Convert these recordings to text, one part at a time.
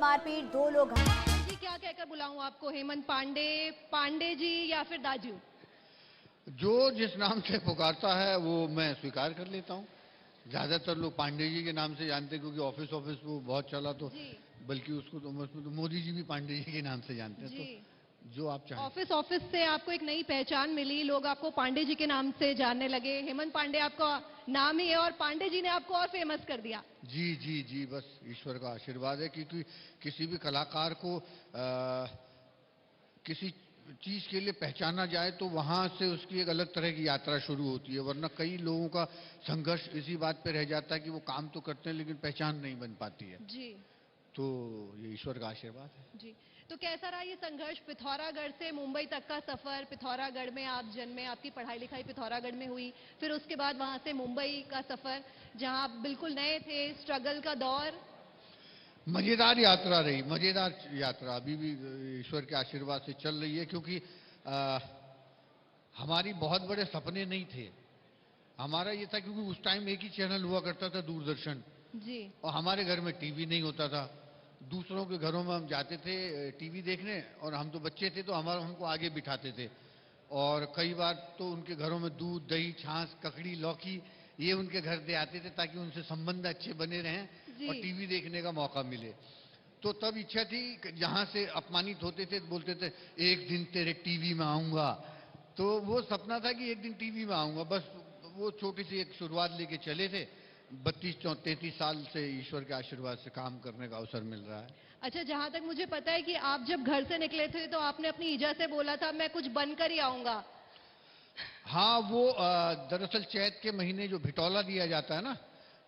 मारपीट, 2 लोग जी क्या कहकर बुलाऊं आपको, हेमंत पांडे, पांडे जी या फिर दाजू? जो जिस नाम से पुकारता है वो मैं स्वीकार कर लेता हूँ। ज्यादातर लोग पांडे जी के नाम से जानते हैं क्योंकि ऑफिस ऑफिस वो बहुत चला तो, जी बल्कि उसको तो उसमें तो मोदी जी भी पांडे जी के नाम से जानते हैं। जी। तो जो आप चाहें। ऑफिस से आपको एक नई पहचान मिली, लोग आपको पांडे जी के नाम से जानने लगे। हेमंत पांडे आपका नाम ही है और पांडे जी ने आपको और फेमस कर दिया। जी जी जी, बस ईश्वर का आशीर्वाद है क्योंकि किसी भी कलाकार को किसी चीज के लिए पहचाना जाए तो वहां से उसकी एक अलग तरह की यात्रा शुरू होती है, वरना कई लोगों का संघर्ष इसी बात पे रह जाता है कि वो काम तो करते हैं लेकिन पहचान नहीं बन पाती है। जी तो ये ईश्वर का आशीर्वाद है। जी। तो कैसा रहा ये संघर्ष, पिथौरागढ़ से मुंबई तक का सफर? पिथौरागढ़ में आप जन्मे, आपकी पढ़ाई लिखाई पिथौरागढ़ में हुई, फिर उसके बाद वहां से मुंबई का सफर जहां आप बिल्कुल नए थे, स्ट्रगल का दौर। मजेदार यात्रा रही, मजेदार यात्रा अभी भी ईश्वर के आशीर्वाद से चल रही है क्योंकि हमारी बहुत बड़े सपने नहीं थे। हमारा ये था क्योंकि उस टाइम एक ही चैनल हुआ करता था, दूरदर्शन, जी और हमारे घर में टीवी नहीं होता था। दूसरों के घरों में हम जाते थे टीवी देखने, और हम तो बच्चे थे तो हमको आगे बिठाते थे, और कई बार तो उनके घरों में दूध दही छाछ ककड़ी लौकी ये उनके घर दे आते थे ताकि उनसे संबंध अच्छे बने रहें जी। और टीवी देखने का मौका मिले। तो तब इच्छा थी कि जहां से अपमानित होते थे बोलते थे एक दिन तेरे टीवी में आऊंगा। तो वो सपना था कि एक दिन टीवी में आऊंगा, बस वो छोटी सी एक शुरुआत लेके चले थे। 32-33 साल से ईश्वर के आशीर्वाद से काम करने का अवसर मिल रहा है। अच्छा, जहां तक मुझे पता है कि आप जब घर से निकले थे तो आपने अपनी ईजा से बोला था मैं कुछ बनकर ही आऊंगा। हाँ, वो दरअसल चैत के महीने जो भिटौला दिया जाता है ना,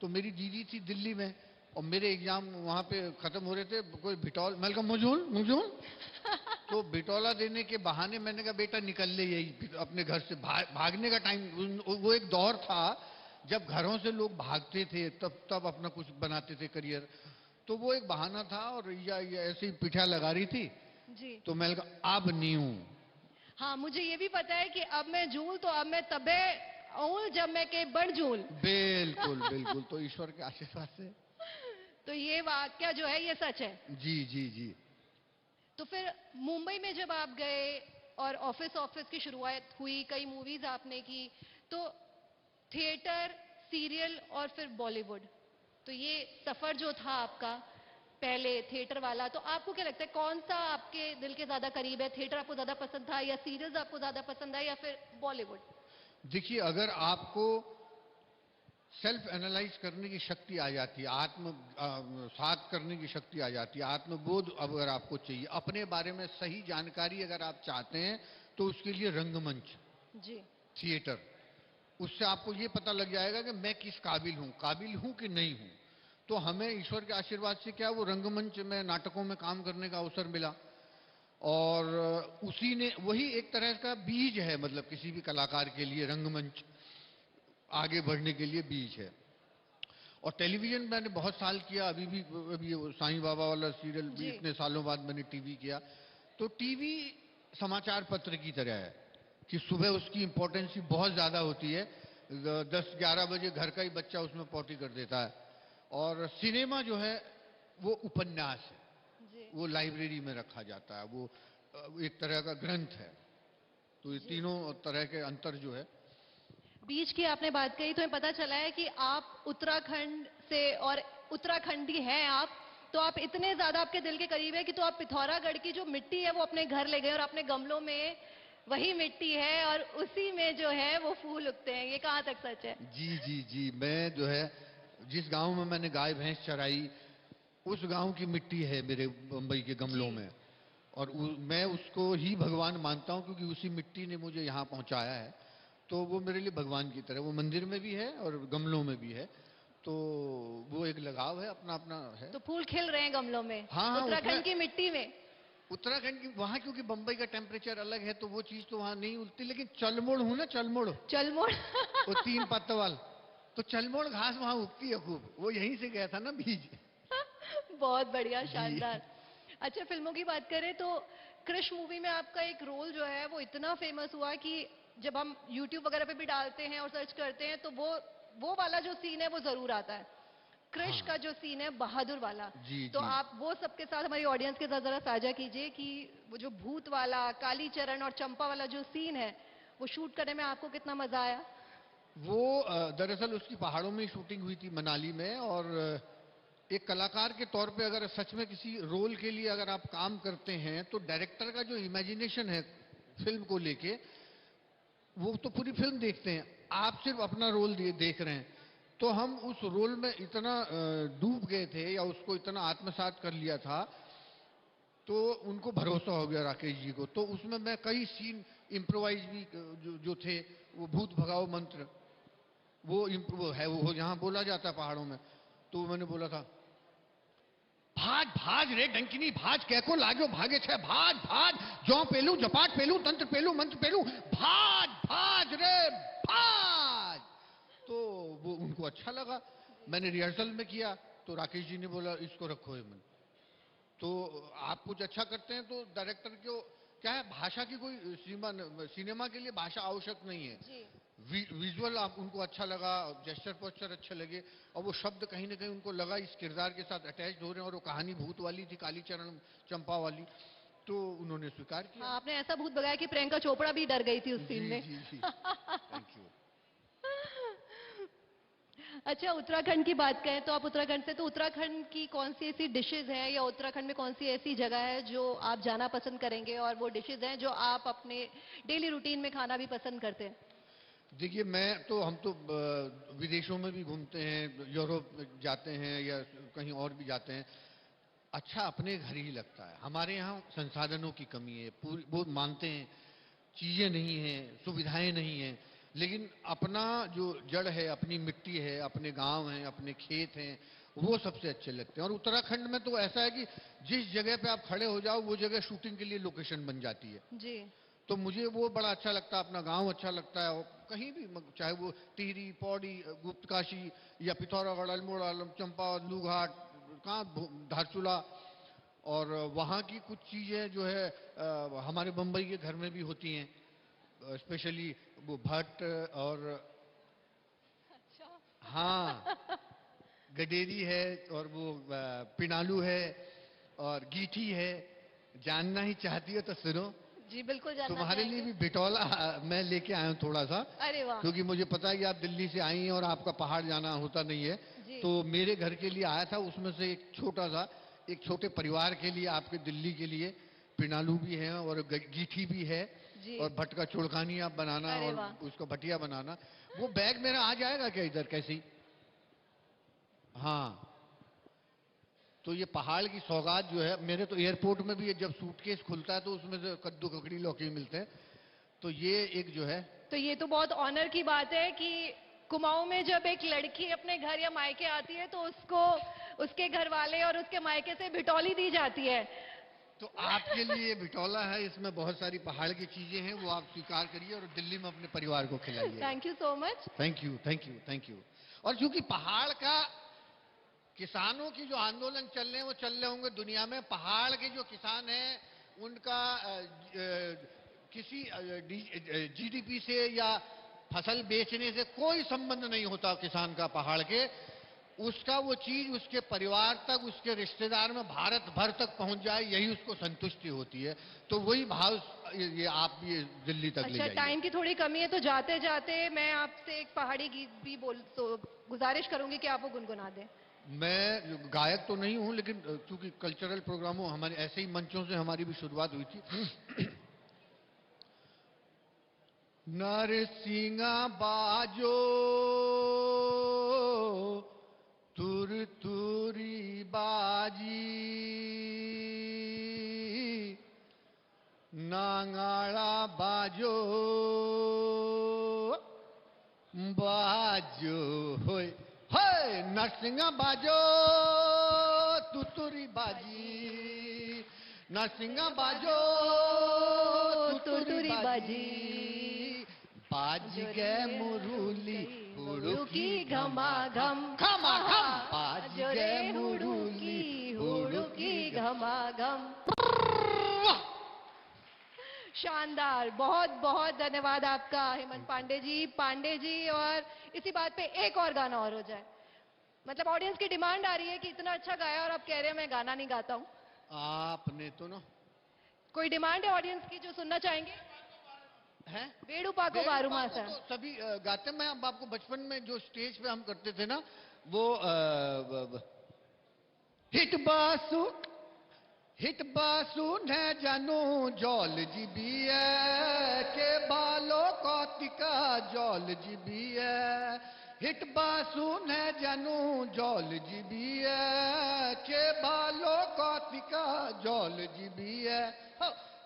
तो मेरी दीदी थी दिल्ली में और मेरे एग्जाम वहां पे खत्म हो रहे थे, कोई भिटौल मेलकम मुझूल मुझूल तो भिटौला देने के बहाने मैंने कहा बेटा निकल ले यही अपने घर से भागने का टाइम। वो एक दौर था जब घरों से लोग भागते थे, तब तब अपना कुछ बनाते थे करियर। तो वो एक बहाना था और या ऐसे ही पिठा लगा रही थी। जी तो मैंने कहा अब नहीं हूं। हाँ, मुझे ये भी पता है कि अब मैं झूल तो अब मैं तबे आऊं जब मैं के बड़ झूल। बिल्कुल बिल्कुल, तो ईश्वर के आशीर्वाद से। तो ये वाक्य जो है ये सच है। जी जी जी। तो फिर मुंबई में जब आप गए और ऑफिस की शुरुआत हुई, कई मूवीज आपने की, तो थिएटर, सीरियल और फिर बॉलीवुड, तो ये सफर जो था आपका पहले थिएटर वाला, तो आपको क्या लगता है कौन सा आपके दिल के ज्यादा करीब है? थिएटर आपको ज्यादा पसंद था या सीरियल्स आपको ज्यादा पसंद है या फिर बॉलीवुड? देखिए, अगर आपको सेल्फ एनालाइज करने की शक्ति आ जाती है, साथ करने की शक्ति आ जाती है, आत्मबोध अगर आपको चाहिए, अपने बारे में सही जानकारी अगर आप चाहते हैं, तो उसके लिए रंगमंच, जी थिएटर, उससे आपको ये पता लग जाएगा कि मैं किस काबिल हूं कि नहीं हूं। तो हमें ईश्वर के आशीर्वाद से क्या वो रंगमंच में नाटकों में काम करने का अवसर मिला, और उसी ने वही एक तरह का बीज है, मतलब किसी भी कलाकार के लिए रंगमंच आगे बढ़ने के लिए बीज है। और टेलीविजन मैंने बहुत साल किया, अभी वो साईं बाबा वाला सीरियल भी जी इतने सालों बाद मैंने टीवी किया। तो टीवी समाचार पत्र की तरह है कि सुबह उसकी इंपॉर्टेंस बहुत ज्यादा होती है। 10-11 बजे घर का ही बच्चा उसमें पॉटी कर देता है। और सिनेमा जो है वो उपन्यास है, जी वो लाइब्रेरी में रखा जाता है, वो एक तरह का ग्रंथ है। तो ये जी। तीनों तरह के अंतर जो है। बीच की आपने बात कही तो हमें पता चला है कि आप उत्तराखंड से, और उत्तराखंडी हैं आप, तो आप इतने ज्यादा आपके दिल के करीब है कि तो आप पिथौरागढ़ की जो मिट्टी है वो अपने घर ले गए और अपने गमलों में वही मिट्टी है और उसी में जो है वो फूल उगते हैं। ये कहाँ तक सच है? जी जी जी, मैं जो है जिस गांव में मैंने गाय भैंस चराई, उस गांव की मिट्टी है मेरे मुंबई के जी गमलों में। और मैं उसको ही भगवान मानता हूं क्योंकि उसी मिट्टी ने मुझे यहाँ पहुंचाया है। तो वो मेरे लिए भगवान की तरह, वो मंदिर में भी है और गमलों में भी है। तो वो एक लगाव है, अपना अपना है। तो फूल खिल रहे हैं गमलों में हाँ हाँ, उसमें उत्तराखंड की मिट्टी में। उत्तराखंड की वहां क्योंकि बंबई का टेम्परेचर अलग है तो वो चीज तो वहां नहीं उगती, लेकिन चलमोड़ हूं ना, चलमोड़, चलमोड़ वो 3 पत्तों वाल, तो चलमोड़ घास वहां उगती है खूब, वो यहीं से गया था ना बीज। बहुत बढ़िया, जी। शानदार। अच्छा, फिल्मों की बात करें तो कृष मूवी में आपका एक रोल जो है वो इतना फेमस हुआ कि जब हम YouTube वगैरह पे भी डालते हैं और सर्च करते हैं तो वो वाला जो सीन है वो जरूर आता है। क्रिश हाँ। का जो सीन है बहादुर वाला, जी, तो जी। आप वो सबके साथ, हमारी ऑडियंस के साथ जरा साझा कीजिए कि वो जो भूत वाला, कालीचरण और चंपा वाला जो सीन है, वो शूट करने में आपको कितना मजा आया? वो दरअसल उसकी पहाड़ों में शूटिंग हुई थी, मनाली में। और एक कलाकार के तौर पे अगर सच में किसी रोल के लिए अगर आप काम करते हैं, तो डायरेक्टर का जो इमेजिनेशन है फिल्म को लेके, वो तो पूरी फिल्म देखते हैं, आप सिर्फ अपना रोल देख रहे हैं। तो हम उस रोल में इतना डूब गए थे, या उसको इतना आत्मसात कर लिया था, तो उनको भरोसा हो गया राकेश जी को। तो उसमें मैं कई सीन इम्प्रोवाइज भी जो थे, वो भूत भगाओ मंत्र, वो है, वो यहाँ बोला जाता है पहाड़ों में। तो मैंने बोला था, भाज भाज रे डंकिनी भाज, कैको लागो भागे छे, भाज भाज, जौ पेलू जपाट पेलू तंत्र पेलू मंत्र पेलू, भाज भाज रे भाज। तो वो उनको अच्छा लगा। मैंने रिहर्सल में किया, तो राकेश जी ने बोला इसको रखो ये मन। तो आप कुछ अच्छा करते हैं तो डायरेक्टर को क्या है, भाषा की कोई सीमा सिनेमा के लिए भाषा आवश्यक नहीं है। जी। विजुअल आप उनको अच्छा लगा, जेस्चर पोस्चर अच्छे लगे, और वो शब्द कहीं ना कहीं उनको लगा इस किरदार के साथ अटैच हो रहे हैं, और वो कहानी भूत वाली थी, कालीचरण चंपा वाली, तो उन्होंने स्वीकार किया। हाँ, आपने ऐसा भूत भगाया कि प्रियंका चोपड़ा भी डर गई थी उस सीन जी में। जी जी, थैंक यू। अच्छा, उत्तराखंड की बात करें तो आप उत्तराखंड से, तो उत्तराखंड की कौन सी ऐसी डिशेज हैं, या उत्तराखंड में कौन सी ऐसी जगह है जो आप जाना पसंद करेंगे, और वो डिशेज हैं जो आप अपने डेली रूटीन में खाना भी पसंद करते हैं? देखिए, हम तो विदेशों में भी घूमते हैं, यूरोप जाते हैं या कहीं और भी जाते हैं। अच्छा अपने घर ही लगता है। हमारे यहाँ संसाधनों की कमी है, पूरी वो मानते हैं, चीजें नहीं हैं, सुविधाएं नहीं हैं, लेकिन अपना जो जड़ है, अपनी मिट्टी है, अपने गांव हैं, अपने खेत हैं, वो सबसे अच्छे लगते हैं। और उत्तराखंड में तो ऐसा है कि जिस जगह पे आप खड़े हो जाओ, वो जगह शूटिंग के लिए लोकेशन बन जाती है। जी। तो मुझे वो बड़ा अच्छा लगता है, अपना गांव अच्छा लगता है। और कहीं भी चाहे वो टिहरी, पौड़ी, गुप्तकाशी, या पिथौरागढ़, अल्मोड़ा, चंपा, लूघाट, कहाँ, धारचूला। और वहाँ की कुछ चीजें जो है हमारे बम्बई के घर में भी होती हैं, स्पेशली वो भट्ट और हाँ, गडेरी है, और वो पिनालू है, और गीठी है। जानना ही चाहती हो तो सुनो। जी, बिल्कुल जानना तुम्हारे लिए चाहेंगे। भी बिटौला मैं लेके आया हूँ थोड़ा सा, अरे वाह। क्योंकि मुझे पता है कि आप दिल्ली से आई हैं और आपका पहाड़ जाना होता नहीं है। जी। तो मेरे घर के लिए आया था, उसमें से एक छोटे परिवार के लिए, आपके दिल्ली के लिए पिनालू भी है, और गीठी भी है, जी। और भट्ट का चुड़कानी आप बनाना, अरे और वाह। उसका भटिया बनाना। वो बैग मेरा आ जाएगा क्या इधर, कैसी? हाँ। तो ये पहाड़ की सौगात जो है, मेरे तो एयरपोर्ट में भी जब सूटकेस खुलता है तो उसमें से कद्दू ककड़ी लौकी मिलते हैं। तो ये एक जो है, तो ये तो बहुत ऑनर की बात है कि कुमाऊं में जब एक लड़की अपने घर या मायके आती है, तो उसको उसके घर वाले और उसके मायके से भिटौली दी जाती है। तो आपके लिए ये भिटौला है, इसमें बहुत सारी पहाड़ की चीजें हैं, वो आप स्वीकार करिए और दिल्ली में अपने परिवार को खिलाइए। Thank you so much. Thank you, thank you, thank you. और चूंकि पहाड़ का किसानों की जो आंदोलन चल रहे हैं, वो चल रहे होंगे दुनिया में। पहाड़ के जो किसान हैं, उनका किसी जीडीपी से या फसल बेचने से कोई संबंध नहीं होता किसान का पहाड़ के। उसका वो चीज उसके परिवार तक, उसके रिश्तेदार में, भारत भर तक पहुंच जाए, यही उसको संतुष्टि होती है। तो वही भाव ये आप ये दिल्ली तक ले अच्छा, जाइए। टाइम की थोड़ी कमी है, तो जाते जाते मैं आपसे एक पहाड़ी गीत भी तो गुजारिश करूंगी कि आप वो गुनगुना दें। मैं गायक तो नहीं हूं, लेकिन चूंकि कल्चरल प्रोग्रामों, हमारे ऐसे ही मंचों से हमारी भी शुरुआत हुई थी। नरसिंगा बाजो तुर तुरी बाजी, नांगाड़ा बाजो बाजो होय होय, नरसिंगा बाजो तुतुरी बाजी, नरसिंगा बाजो तुतुरी बाजी, बाज गे मुरुली हुड़ुकी घमाघम, घमाघम, बाज गे मुरुली हुड़ुकी घमाघम। शानदार, बहुत बहुत धन्यवाद आपका हेमंत पांडे जी। और इसी बात पे एक और गाना और हो जाए। मतलब ऑडियंस की डिमांड आ रही है कि इतना अच्छा गाया और आप कह रहे हैं मैं गाना नहीं गाता हूँ। आपने तो ना कोई डिमांड है ऑडियंस की जो सुनना चाहेंगे? है वेणुपाको वारू मासा। तो सभी गाते हैं। मैं अब आपको बचपन में जो स्टेज पे हम करते थे ना वो हिट बासु न जानू जौल जीबिए के बालो कौतिका जौल जीबिए हिट बासु न जानू जौल जीबिए के बालो कौतिका जौल जीबिए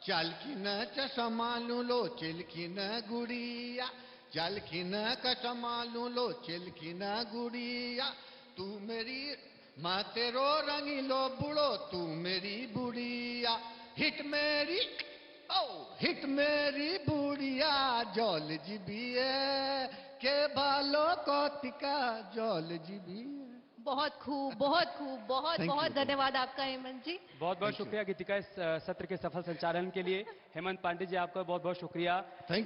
चालकी न चसमालू लो चिलकी न गुड़िया चालकी न कसमालू लो चिलकी न गुड़िया तू मेरी माँ तेरो रंगीलो बुढ़ो तू मेरी बुढ़िया हिट मेरी बुढ़िया जौल जीबिए के बालो कौतिका जौल जीबिए। बहुत खूब, बहुत खूब, बहुत Thank बहुत you. धन्यवाद आपका हेमंत जी। बहुत बहुत शुक्रिया गीतिका इस सत्र के सफल संचालन के लिए। हेमंत पांडे जी आपका बहुत बहुत शुक्रिया। थैंक